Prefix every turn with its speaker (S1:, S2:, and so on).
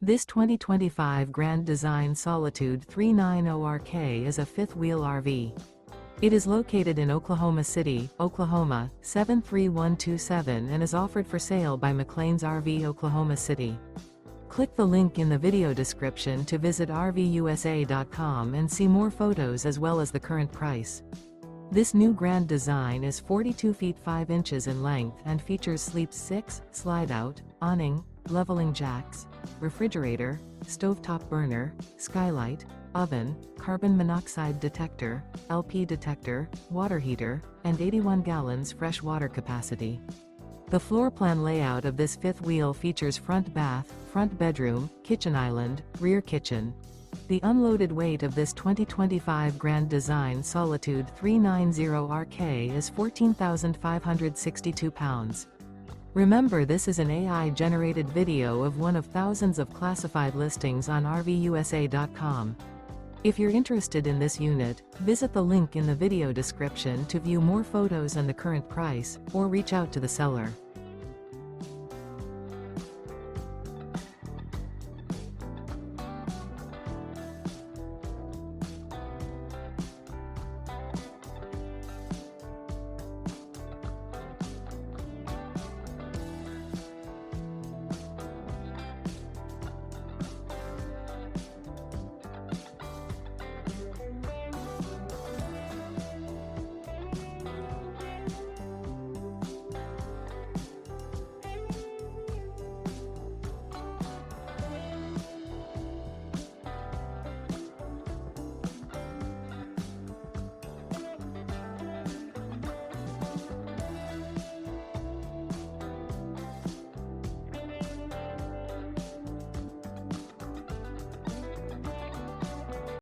S1: This 2025 Grand Design Solitude 390RK is a fifth-wheel RV. It is located in Oklahoma City, Oklahoma, 73127 and is offered for sale by McClain's RV Oklahoma City. Click the link in the video description to visit RVUSA.com and see more photos as well as the current price. This new Grand Design is 42 feet 5 inches in length and features Sleep 6, Slideout, awning, leveling jacks, refrigerator, stovetop burner, skylight, oven, carbon monoxide detector, LP detector, water heater, and 81 gallons fresh water capacity. The floor plan layout of this fifth wheel features front bath, front bedroom, kitchen island, rear kitchen. The unloaded weight of this 2025 Grand Design Solitude 390RK is 14,562 pounds. Remember, this is an AI-generated video of one of thousands of classified listings on RVUSA.com. If you're interested in this unit, visit the link in the video description to view more photos and the current price, or reach out to the seller.